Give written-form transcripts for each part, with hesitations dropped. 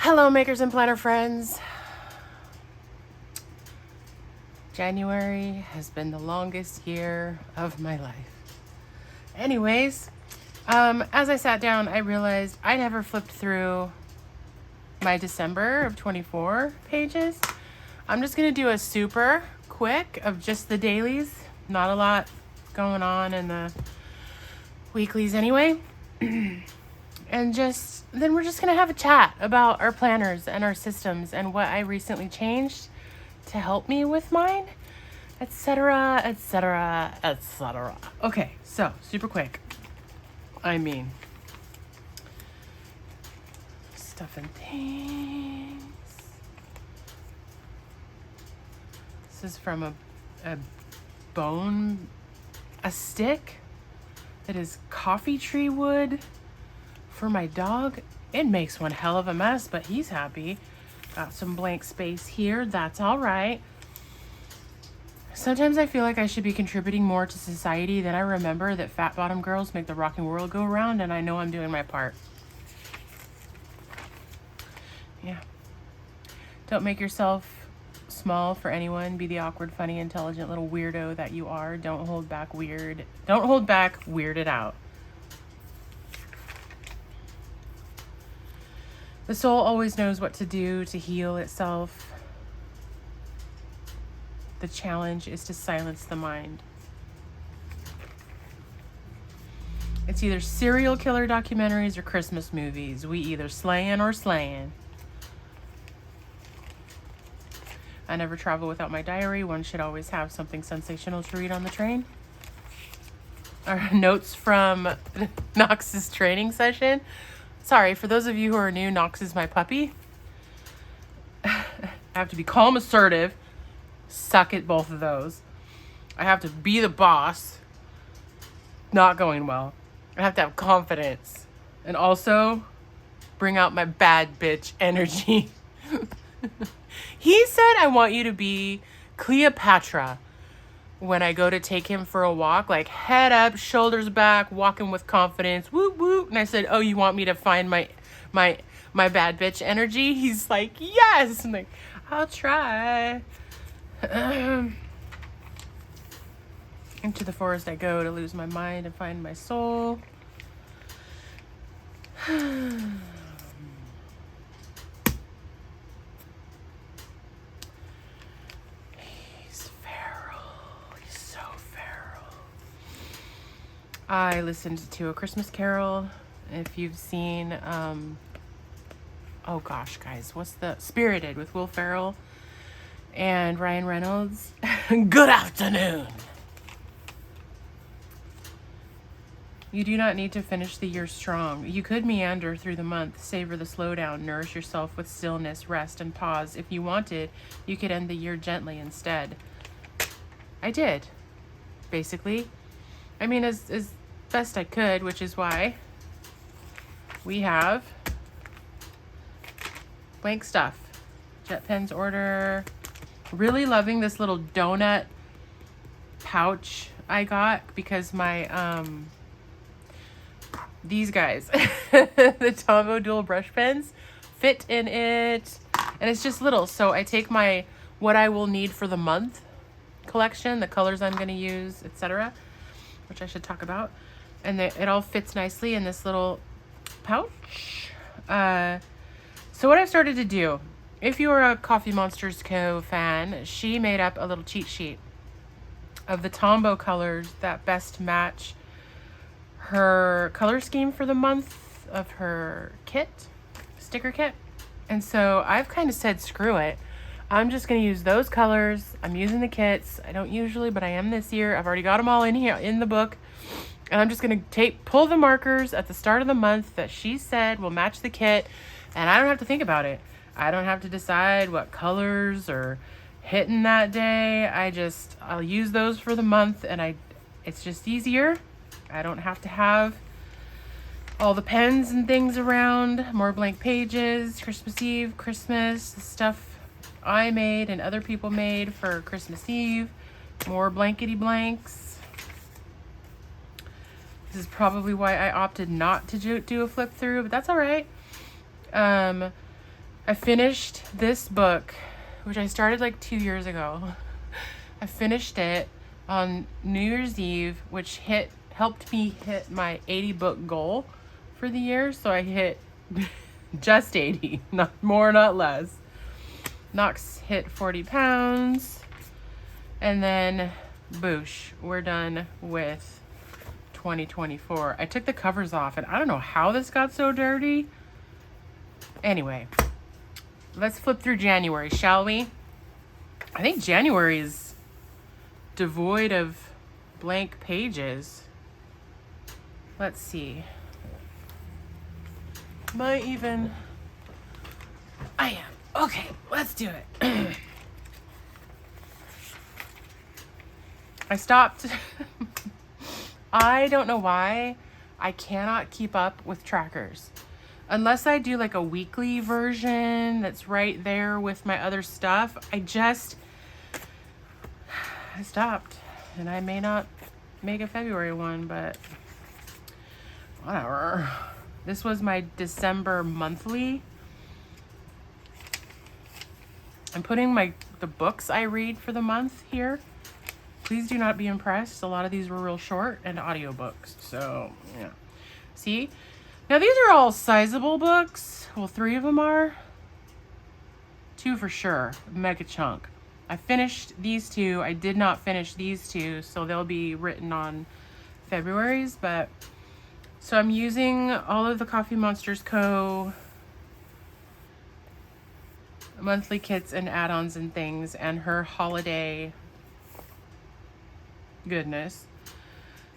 Hello, makers and planner friends. January has been the longest year of my life. Anyways, as I sat down, I realized I never flipped through my December of 24 pages. I'm just going to do a super quick of just the dailies. Not a lot going on in the weeklies anyway. And then we're just going to have a chat about our planners and our systems and what I recently changed to help me with mine, etc., etc., etc. Okay, so super quick. Stuff and things. This is from a stick that is coffee tree wood for my dog. It makes one hell of a mess, but he's happy. Got some blank space here. That's all right. Sometimes I feel like I should be contributing more to society. Then I remember that fat bottom girls make the rocking world go round, and I know I'm doing my part. Yeah. Don't make yourself small for anyone. Be the awkward, funny, intelligent little weirdo that you are. Don't hold back, weird it out. The soul always knows what to do to heal itself. The challenge is to silence the mind. It's either serial killer documentaries or Christmas movies. We either slayin' or slayin'. I never travel without my diary. One should always have something sensational to read on the train. Our notes from Knox's training session. Sorry, for those of you who are new, Knox is my puppy. I have to be calm, assertive, suck at both of those. I have to be the boss. Not going well. I have to have confidence. And also bring out my bad bitch energy. He said, I want you to be Cleopatra when I go to take him for a walk, like head up, shoulders back, walking with confidence, whoop whoop. And I said, oh, you want me to find my bad bitch energy? He's like, yes. I'm like, I'll try. Into the forest I go to lose my mind and find my soul. I listened to A Christmas Carol. If you've seen, oh gosh, guys, what's the Spirited with Will Ferrell and Ryan Reynolds? Good afternoon. You do not need to finish the year strong. You could meander through the month, savor the slowdown, nourish yourself with stillness, rest, and pause. If you wanted, you could end the year gently instead. I did, basically. I mean, as best I could, which is why we have blank stuff. Jet Pen's order. Really loving this little donut pouch I got because my, these guys, the Tombow dual brush pens fit in it. And it's just little. So I take my, what I will need for the month collection, the colors I'm going to use, etc., which I should talk about. And it all fits nicely in this little pouch. So what I've started to do, if you're a Coffee Monsters Co. fan, she made up a little cheat sheet of the Tombow colors that best match her color scheme for the month of her sticker kit. And so I've kind of said, screw it. I'm just going to use those colors. I'm using the kits. I don't usually, but I am this year. I've already got them all in here in the book. And I'm just going to pull the markers at the start of the month that she said will match the kit. And I don't have to think about it. I don't have to decide what colors are hitting that day. I'll use those for the month, and it's just easier. I don't have to have all the pens and things around, more blank pages, Christmas Eve, Christmas, the stuff I made and other people made for Christmas Eve, more blankety blanks. This is probably why I opted not to do a flip through, but that's all right. I finished this book, which I started like 2 years ago. I finished it on New Year's Eve, which helped me hit my 80 book goal for the year. So I hit just 80, not more, not less. Knox hit 40 pounds. And then, boosh, we're done with 2024. I took the covers off, and I don't know how this got so dirty. Anyway, let's flip through January, shall we? I think January is devoid of blank pages. Let's see. I am. Okay, let's do it. I stopped. I don't know why I cannot keep up with trackers. Unless I do like a weekly version that's right there with my other stuff, I stopped. And I may not make a February one, but whatever. This was my December monthly. I'm putting the books I read for the month here. Please do not be impressed. A lot of these were real short and audiobooks. So, yeah. See? Now, these are all sizable books. Well, 3 of them are. 2 for sure. Mega chunk. I finished these 2. I did not finish these 2, so they'll be written on February's. But, so I'm using all of the Coffee Monsters Co. monthly kits and add-ons and things, and her holiday goodness.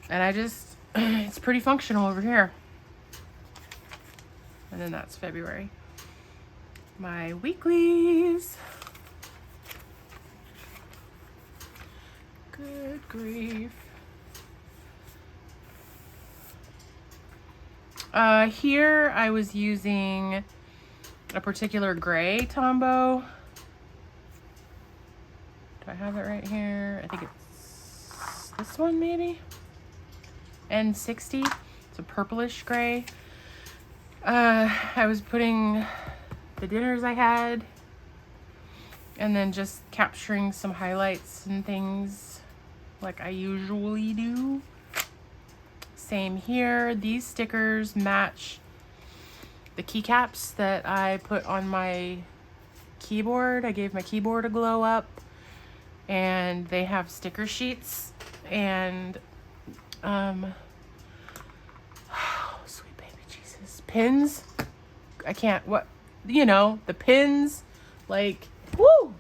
And it's pretty functional over here. And then that's February. My weeklies. Good grief. Here I was using a particular gray Tombow. Do I have it right here? I think it's this one maybe. N60. It's a purplish gray. I was putting the dinners I had and then just capturing some highlights and things like I usually do. Same here. These stickers match the keycaps that I put on my keyboard. I gave my keyboard a glow up, and they have sticker sheets and sweet baby Jesus, pins. I can't, the pins, like, woo!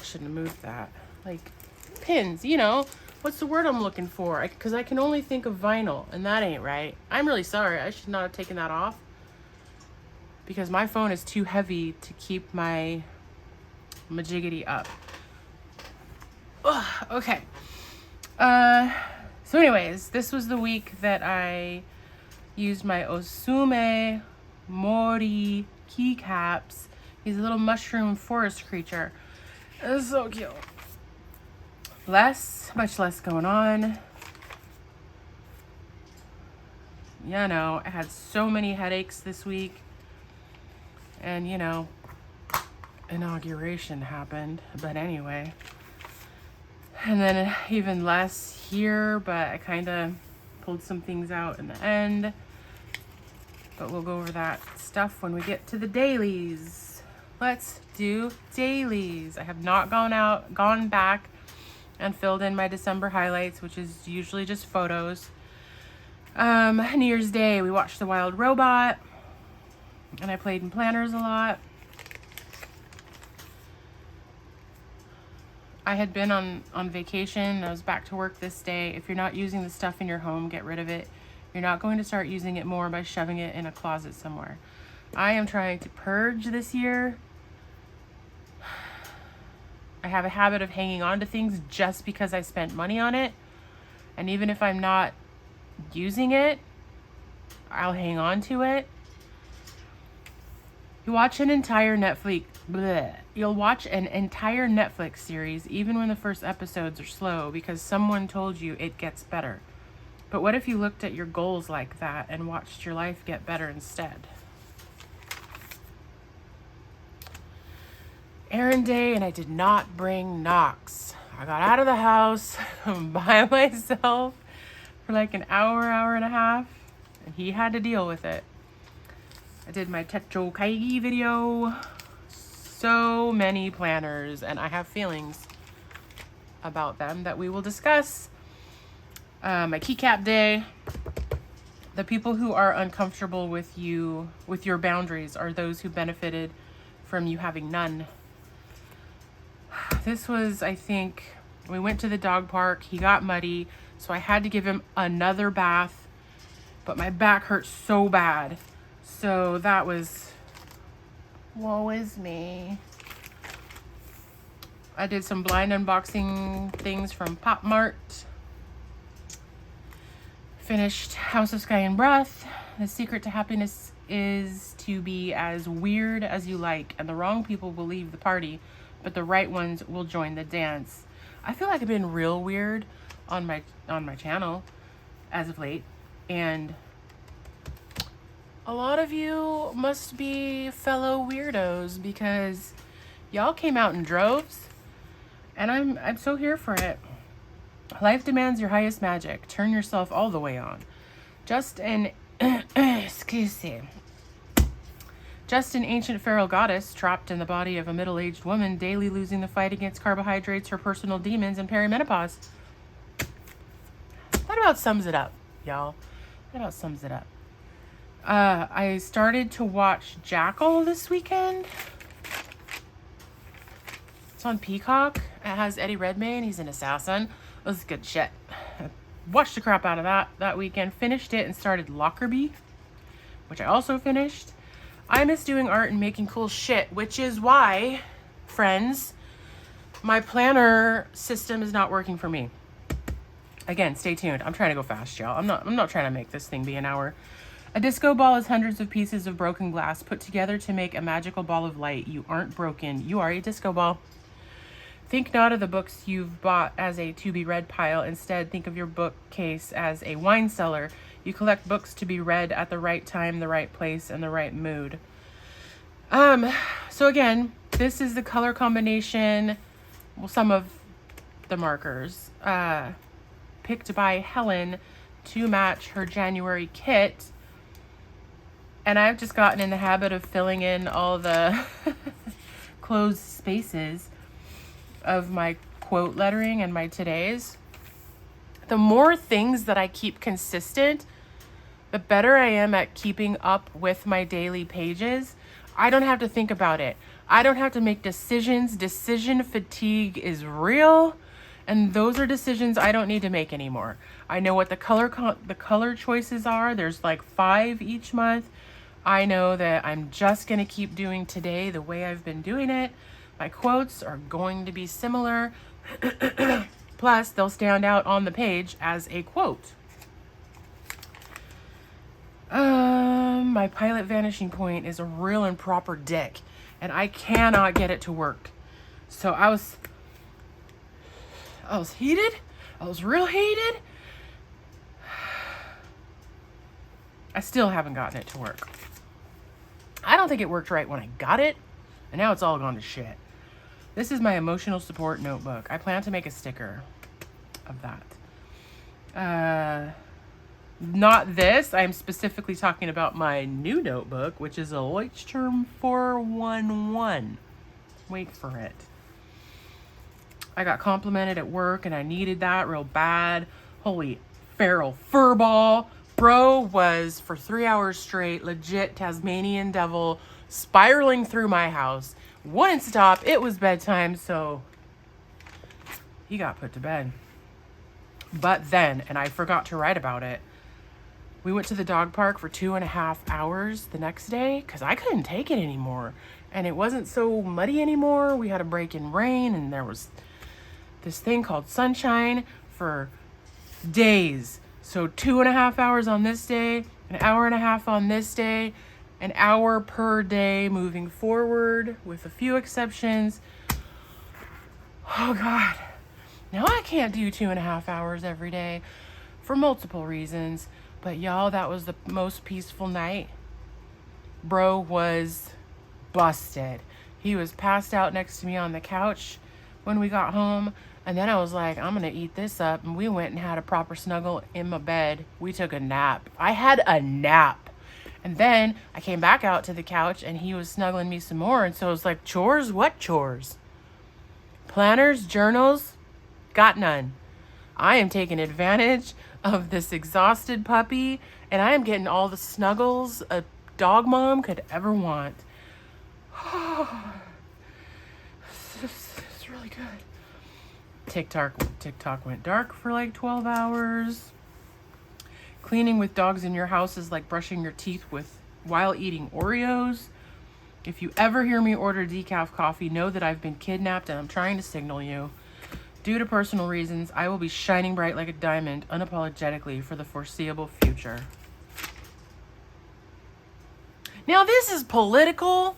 I shouldn't have moved that. Like, pins, what's the word I'm looking for? Because I can only think of vinyl, and that ain't right. I'm really sorry. I should not have taken that off, because my phone is too heavy to keep my majiggity up. Ugh, okay. So anyways, this was the week that I used my Osume Mori keycaps. He's a little mushroom forest creature. It's so cute. Much less going on. I had so many headaches this week. And, inauguration happened. But anyway. And then even less here, but I kind of pulled some things out in the end. But we'll go over that stuff when we get to the dailies. Let's do dailies. I have not gone back and filled in my December highlights, which is usually just photos. New Year's Day, we watched The Wild Robot, and I played in planners a lot. I had been on vacation. I was back to work this day. If you're not using the stuff in your home, get rid of it. You're not going to start using it more by shoving it in a closet somewhere. I am trying to purge this year. I have a habit of hanging on to things just because I spent money on it. And even if I'm not using it, I'll hang on to it. You'll watch an entire Netflix series even when the first episodes are slow because someone told you it gets better. But what if you looked at your goals like that and watched your life get better instead? errand day and I did not bring Knox. I got out of the house by myself for like an hour, hour and a half, and he had to deal with it. I did my Techo Kaigi video. So many planners, and I have feelings about them that we will discuss. My keycap day. The people who are uncomfortable with you, with your boundaries, are those who benefited from you having none. This was, I think, we went to the dog park. He got muddy, so I had to give him another bath, but my back hurt so bad. So that was, woe is me. I did some blind unboxing things from Pop Mart. Finished House of Sky and Breath. The secret to happiness is to be as weird as you like, and the wrong people will leave the party, but the right ones will join the dance. I feel like I've been real weird on my channel as of late, and a lot of you must be fellow weirdos because y'all came out in droves, and I'm so here for it. Life demands your highest magic. Turn yourself all the way on. Just an ancient feral goddess trapped in the body of a middle-aged woman, daily losing the fight against carbohydrates, her personal demons, and perimenopause. That about sums it up, y'all. That about sums it up. I started to watch Jackal this weekend. It's on Peacock. It has Eddie Redmayne. He's an assassin. It was good shit. I watched the crap out of that weekend. Finished it and started Lockerbie, which I also finished. I miss doing art and making cool shit, which is why, friends, my planner system is not working for me. Again, stay tuned. I'm trying to go fast, y'all. I'm not trying to make this thing be an hour. A disco ball is hundreds of pieces of broken glass put together to make a magical ball of light. You aren't broken. You are a disco ball. Think not of the books you've bought as a to-be-read pile. Instead, think of your bookcase as a wine cellar. You collect books to be read at the right time, the right place, and the right mood. So again, this is the color combination, well, some of the markers, picked by Helen to match her January kit. And I've just gotten in the habit of filling in all the closed spaces of my quote lettering and my todays. The more things that I keep consistent, the better I am at keeping up with my daily pages. I don't have to think about it. I don't have to make decisions. Decision fatigue is real, and those are decisions I don't need to make anymore. I know what the color choices are. There's like 5 each month. I know that I'm just going to keep doing today the way I've been doing it. My quotes are going to be similar. Plus, they'll stand out on the page as a quote. My pilot vanishing point is a real and proper dick, and I cannot get it to work. So I was heated. I was real heated. I still haven't gotten it to work. I don't think it worked right when I got it, and now it's all gone to shit. This is my emotional support notebook. I plan to make a sticker of that. Not this. I'm specifically talking about my new notebook, which is a Leuchtturm 411. Wait for it. I got complimented at work, and I needed that real bad. Holy feral furball. Bro was, for 3 hours straight, legit Tasmanian devil spiraling through my house. Wouldn't stop. It was bedtime, so he got put to bed. But then, and I forgot to write about it, we went to the dog park for 2.5 hours the next day because I couldn't take it anymore. And it wasn't so muddy anymore. We had a break in rain, and there was this thing called sunshine for days. So 2.5 hours on this day, an hour and a half on this day, an hour per day moving forward with a few exceptions. Oh God. Now I can't do 2.5 hours every day for multiple reasons. But y'all, that was the most peaceful night. Bro was busted. He was passed out next to me on the couch when we got home. And then I was like, I'm going to eat this up. And we went and had a proper snuggle in my bed. We took a nap. I had a nap. And then I came back out to the couch and he was snuggling me some more. And so it was like, chores? What chores? Planners, journals, got none. I am taking advantage of this exhausted puppy, and I am getting all the snuggles a dog mom could ever want. It's really good. TikTok went dark for like 12 hours. Cleaning with dogs in your house is like brushing your teeth while eating Oreos. If you ever hear me order decaf coffee, know that I've been kidnapped and I'm trying to signal you. Due to personal reasons, I will be shining bright like a diamond unapologetically for the foreseeable future. Now this is political.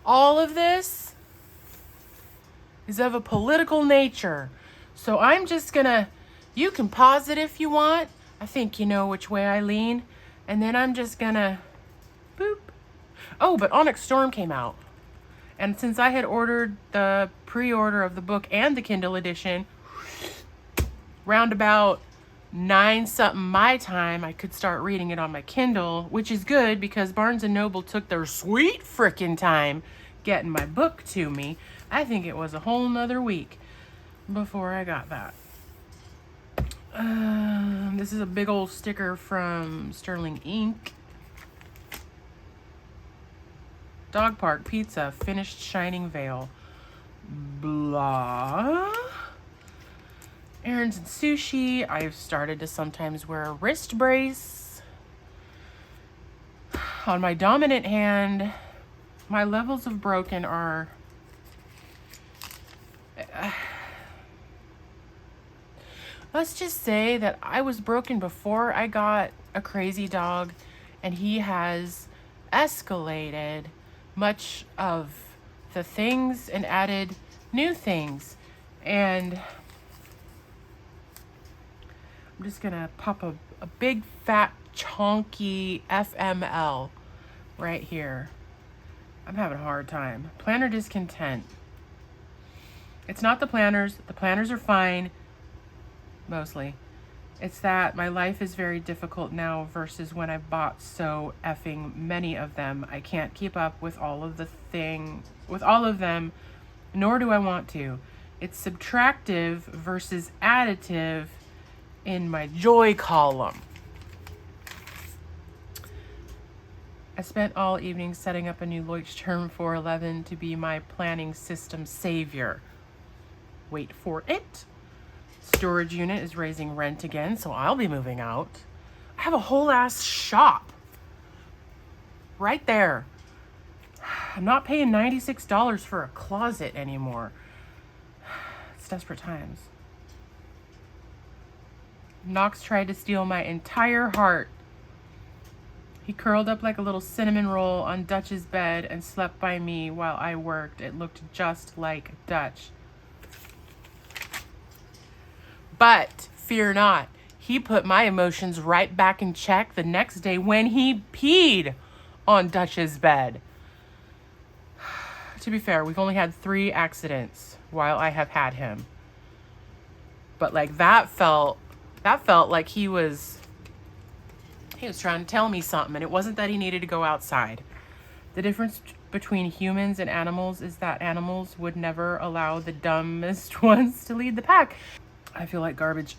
All of this is of a political nature. So I'm just gonna, you can pause it if you want. I think you know which way I lean. And then I'm just gonna, boop. Oh, but Onyx Storm came out. And since I had ordered the pre-order of the book and the Kindle edition, round about 9 something my time, I could start reading it on my Kindle, which is good because Barnes & Noble took their sweet frickin' time getting my book to me. I think it was a whole nother week before I got that. This is a big old sticker from Sterling Ink. Dog Park Pizza, finished shining veil. Blah. Errands and sushi. I've started to sometimes wear a wrist brace. On my dominant hand, my levels of broken are... let's just say that I was broken before I got a crazy dog, and he has escalated much of the things and added new things. And I'm just gonna pop a big fat chonky FML right here. I'm having a hard time. Planner discontent. It's not the planners. The planners are fine, mostly. It's that my life is very difficult now versus when I bought so effing many of them. I can't keep up with all of them, nor do I want to. It's subtractive versus additive in my joy column. I spent all evening setting up a new Leuchtturm 411 to be my planning system savior. Wait for it. Storage unit is raising rent again, so I'll be moving out. I have a whole ass shop right there. I'm not paying $96 for a closet anymore. It's desperate times. Knox tried to steal my entire heart. He curled up like a little cinnamon roll on Dutch's bed and slept by me while I worked. It looked just like Dutch. But fear not, he put my emotions right back in check the next day when he peed on Dutch's bed. To be fair, we've only had 3 accidents while I have had him. But like that felt like he was trying to tell me something, and it wasn't that he needed to go outside. The difference between humans and animals is that animals would never allow the dumbest ones to lead the pack. I feel like garbage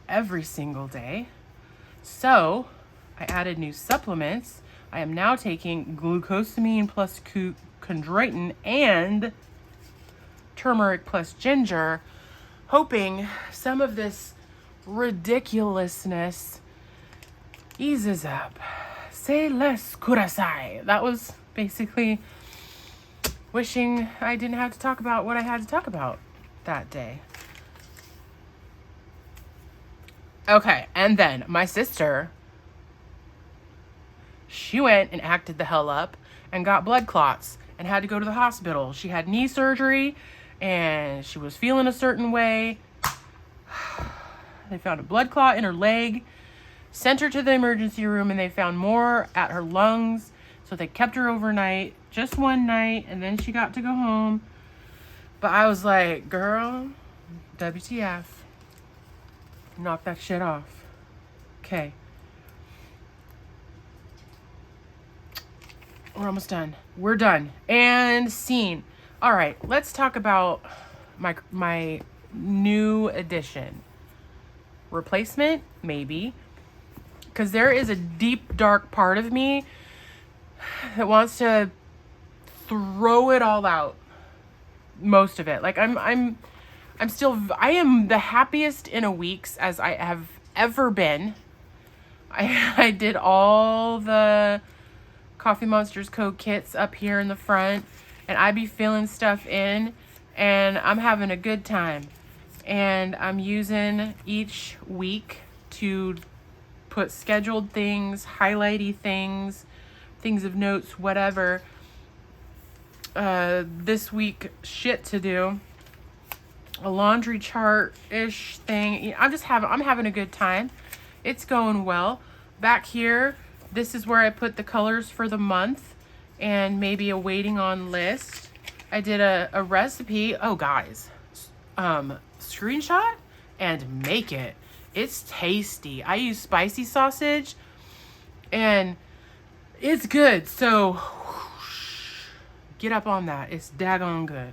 every single day. So I added new supplements. I am now taking glucosamine plus chondroitin and turmeric plus ginger, hoping some of this ridiculousness eases up. Say less kudasai. That was basically wishing I didn't have to talk about what I had to talk about that day. Okay, and then my sister, she went and acted the hell up and got blood clots and had to go to the hospital. She had knee surgery and she was feeling a certain way. They found a blood clot in her leg, sent her to the emergency room, and they found more at her lungs. So they kept her overnight, just one night, and then she got to go home. But I was like, girl, WTF. Knock that shit off. Okay. We're almost done. We're done. And scene. All right, let's talk about my new addition. Replacement, maybe. Because there is a deep, dark part of me that wants to throw it all out. Most of it. Like I am the happiest in a weeks as I have ever been. I did all the Coffee Monsters Co. kits up here in the front, and I be filling stuff in, and I'm having a good time. And I'm using each week to put scheduled things, highlighty things, things of notes, whatever. This week, shit to do. A laundry chart-ish thing. I'm having a good time. It's going well. Back here, this is where I put the colors for the month and maybe a waiting on list. I did a recipe. Oh, guys. Screenshot and make it. It's tasty. I use spicy sausage and it's good. So get up on that. It's daggone good.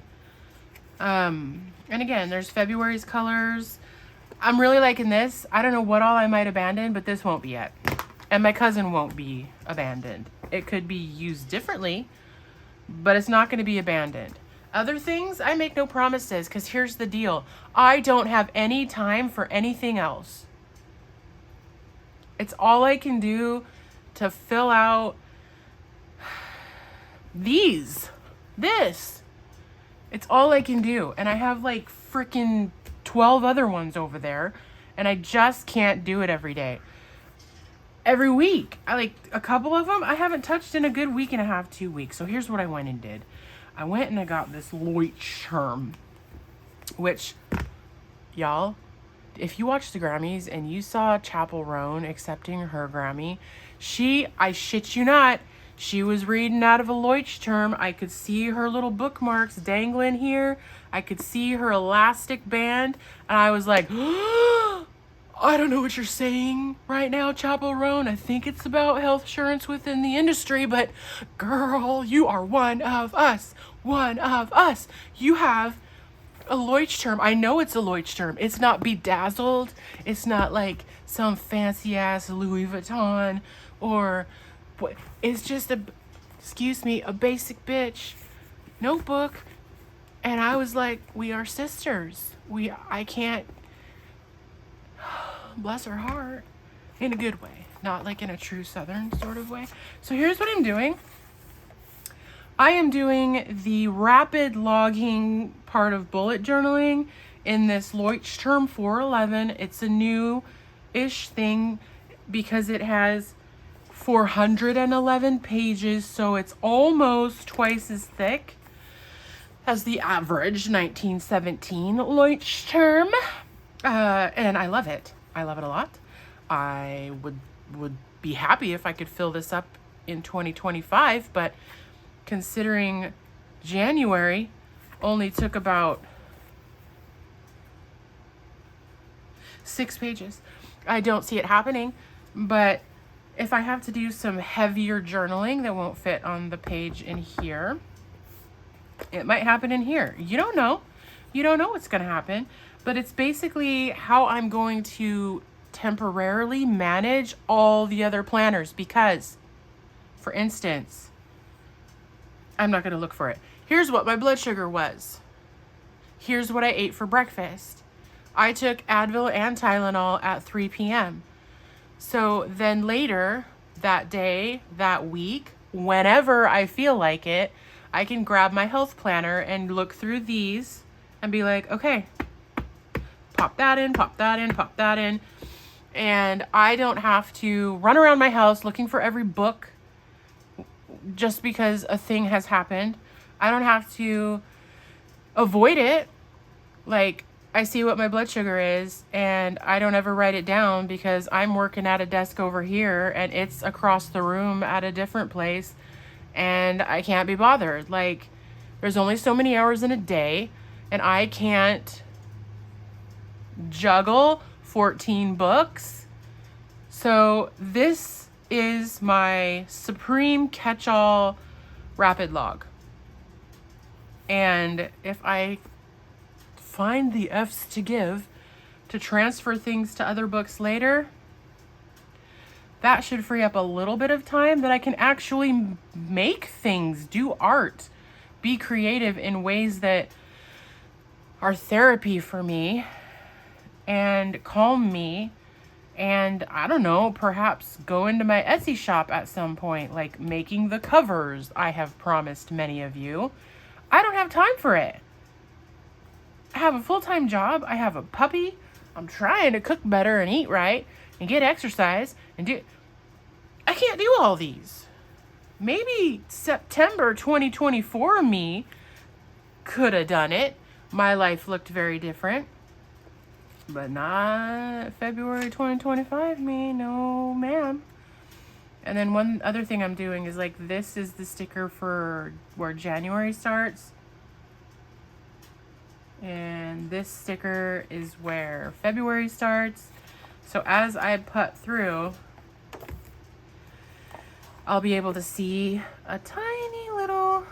And again, there's February's colors. I'm really liking this. I don't know what all I might abandon, but this won't be it. And my cousin won't be abandoned. It could be used differently, but it's not going to be abandoned. Other things, I make no promises, because here's the deal. I don't have any time for anything else. It's all I can do to fill out this. It's all I can do. And I have like freaking 12 other ones over there, and I just can't do it every day. Every week. I like a couple of them I haven't touched in a good week and a half, 2 weeks. So here's what I went and did. I went and I got this Leuchtturm, which, y'all, if you watched the Grammys and you saw Chappell Roan accepting her Grammy, I shit you not, she was reading out of a Leuchtturm. I could see her little bookmarks dangling here. I could see her elastic band. And I was like, I don't know what you're saying right now, Chappell Roan. I think it's about health insurance within the industry, but girl, you are one of us. One of us. You have a Leuchtturm. I know it's a Leuchtturm. It's not bedazzled. It's not like some fancy ass Louis Vuitton or what. It's just a basic bitch notebook. And I was like, we are sisters. I can't, bless her heart, in a good way, not like in a true Southern sort of way. So here's what I'm doing. I am doing the rapid logging part of bullet journaling in this Leuchtturm 411. It's a new-ish thing because it has 411 pages, so it's almost twice as thick as the average 1917 Leuchtturm. And I love it. I love it a lot. I would be happy if I could fill this up in 2025, but considering January only took about 6 pages, I don't see it happening. But if I have to do some heavier journaling that won't fit on the page in here, it might happen in here. You don't know. You don't know what's going to happen. But it's basically how I'm going to temporarily manage all the other planners because, for instance, I'm not going to look for it. Here's what my blood sugar was. Here's what I ate for breakfast. I took Advil and Tylenol at 3 p.m. So then later that day, that week, whenever I feel like it, I can grab my health planner and look through these and be like, okay, pop that in, pop that in, pop that in. And I don't have to run around my house looking for every book just because a thing has happened. I don't have to avoid it. Like, I see what my blood sugar is and I don't ever write it down because I'm working at a desk over here and it's across the room at a different place. and I can't be bothered. Like, there's only so many hours in a day, and I can't juggle 14 books. So this is my supreme catch-all rapid log. And if I find the F's to give to transfer things to other books later, that should free up a little bit of time that I can actually make things, do art, be creative in ways that are therapy for me and calm me. And I don't know, perhaps go into my Etsy shop at some point, like making the covers I have promised many of you. I don't have time for it. I have a full-time job. I have a puppy. I'm trying to cook better and eat right and get exercise and I can't do all these. Maybe September 2024 me could have done it. My life looked very different. But not February 2025 me. No, ma'am. And then one other thing I'm doing is like, this is the sticker for where January starts. And this sticker is where February starts. So as I put through, I'll be able to see a tiny little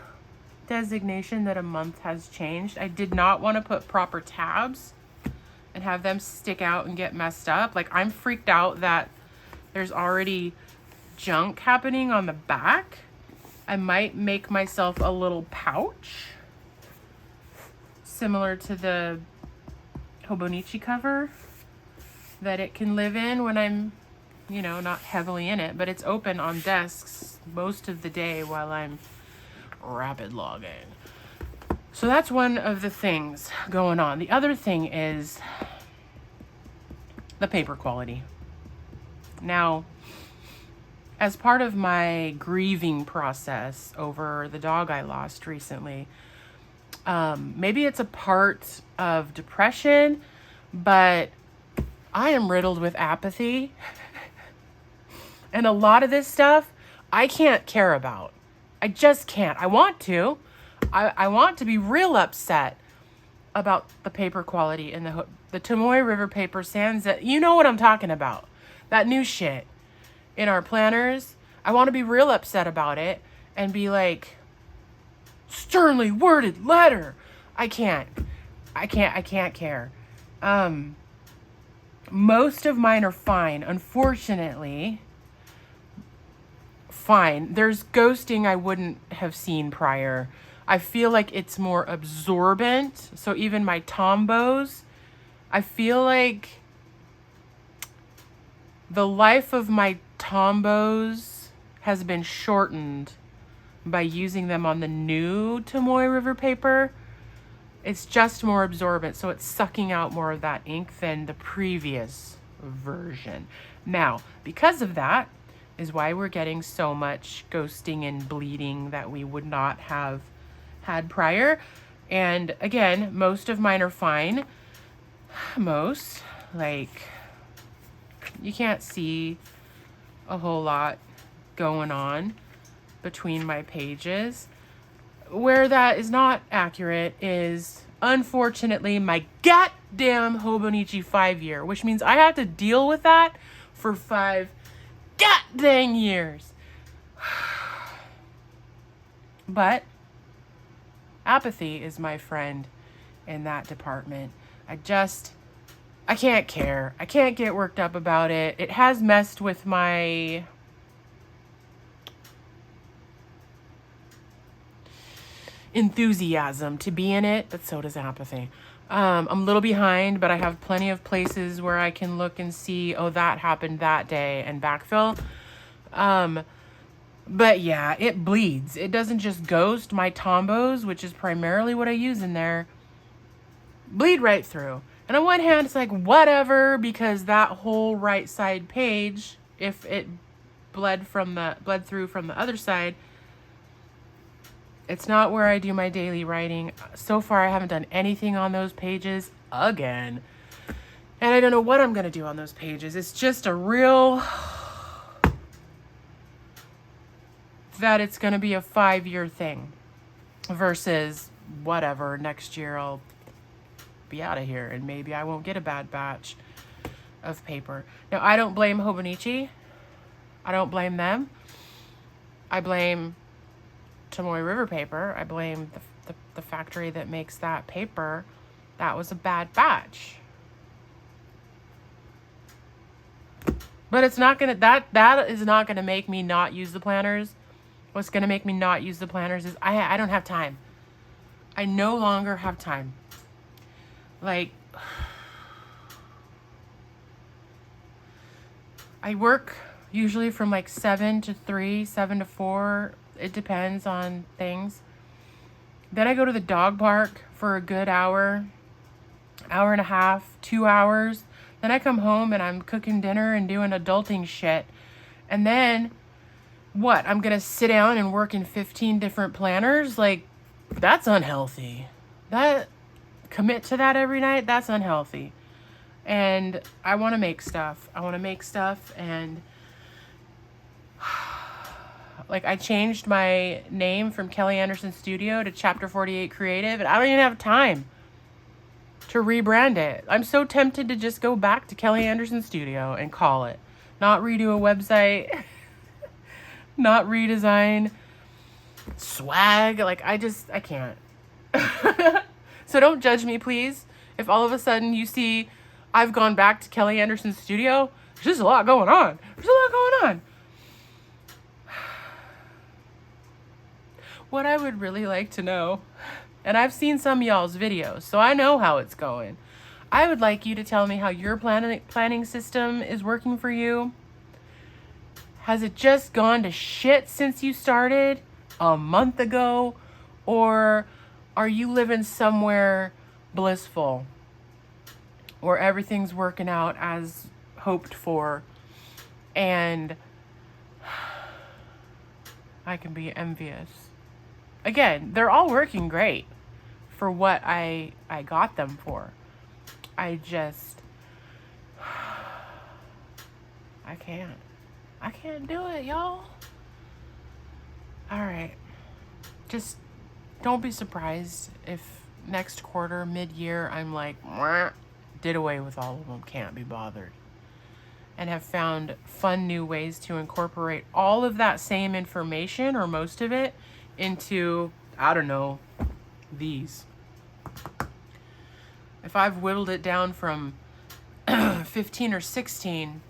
designation that a month has changed. I did not want to put proper tabs and have them stick out and get messed up. Like, I'm freaked out that there's already junk happening on the back. I might make myself a little pouch similar to the Hobonichi cover that it can live in when I'm, you know, not heavily in it, but it's open on desks most of the day while I'm rapid logging. So that's one of the things going on. The other thing is the paper quality. Now, as part of my grieving process over the dog I lost recently, maybe it's a part of depression, but I am riddled with apathy. And a lot of this stuff I can't care about. I just can't. I want to. I want to be real upset about the paper quality in the Tomoe River paper sans. You know what I'm talking about. That new shit in our planners. I want to be real upset about it and be like, sternly worded letter. I can't care. Most of mine are fine, unfortunately. Fine. There's ghosting I wouldn't have seen prior. I feel like it's more absorbent. So even my tombos, I feel like the life of my tombos has been shortened by using them on the new Tomoe River paper. It's just more absorbent, so it's sucking out more of that ink than the previous version. Now, because of that is why we're getting so much ghosting and bleeding that we would not have had prior. And again, most of mine are fine. Most, like, you can't see a whole lot going on between my pages. Where that is not accurate is, unfortunately, my goddamn Hobonichi 5-year, which means I have to deal with that for 5 goddamn years. But apathy is my friend in that department. I can't care. I can't get worked up about it. It has messed with my enthusiasm to be in it, but so does apathy. I'm a little behind, but I have plenty of places where I can look and see, oh, that happened that day, and backfill. But yeah, it bleeds. It doesn't just ghost. My tombos, which is primarily what I use in there, bleed right through. And on one hand, it's like, whatever, because that whole right side page, if it bled through from the other side, it's not where I do my daily writing. So far, I haven't done anything on those pages again. And I don't know what I'm going to do on those pages. It's just a real that it's going to be a 5-year thing versus whatever, next year I'll be out of here and maybe I won't get a bad batch of paper. Now, I don't blame Hobonichi. I don't blame them. I blame Tomoe River Paper. I blame the factory that makes that paper. That was a bad batch. But it's not gonna, that is not gonna make me not use the planners. What's gonna make me not use the planners is I don't have time. I no longer have time. Like, I work usually from like 7 to 3, 7 to 4. It depends on things. Then I go to the dog park for a good hour, hour and a half, 2 hours. Then I come home and I'm cooking dinner and doing adulting shit. And then what? I'm going to sit down and work in 15 different planners? Like, that's unhealthy. Commit to that every night? That's unhealthy. And I want to make stuff. And like, I changed my name from Kelly Anderson Studio to Chapter 48 Creative, and I don't even have time to rebrand it. I'm so tempted to just go back to Kelly Anderson Studio and call it. Not redo a website, not redesign swag. Like, I can't. So don't judge me, please. If all of a sudden you see I've gone back to Kelly Anderson Studio, there's just a lot going on. What I would really like to know, and I've seen some of y'all's videos, so I know how it's going. I would like you to tell me how your planning system is working for you. Has it just gone to shit since you started a month ago? Or are you living somewhere blissful where everything's working out as hoped for? And I can be envious. Again, they're all working great for what I got them for. I can't do it, y'all. All right. Just don't be surprised if next quarter, mid-year, I'm like, did away with all of them, can't be bothered. And have found fun new ways to incorporate all of that same information, or most of it, into, I don't know, these. If I've whittled it down from 15 or 16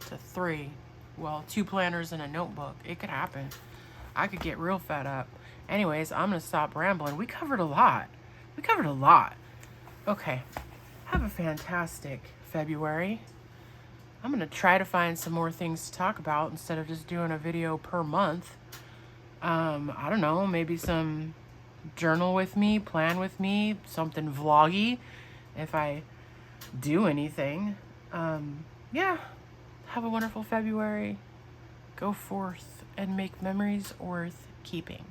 to 3, well, 2 planners and a notebook, it could happen. I could get real fed up. Anyways, I'm going to stop rambling. We covered a lot. Okay. Have a fantastic February. I'm going to try to find some more things to talk about instead of just doing a video per month. I don't know, maybe some journal with me, plan with me, something vloggy if I do anything. Yeah. Have a wonderful February. Go forth and make memories worth keeping.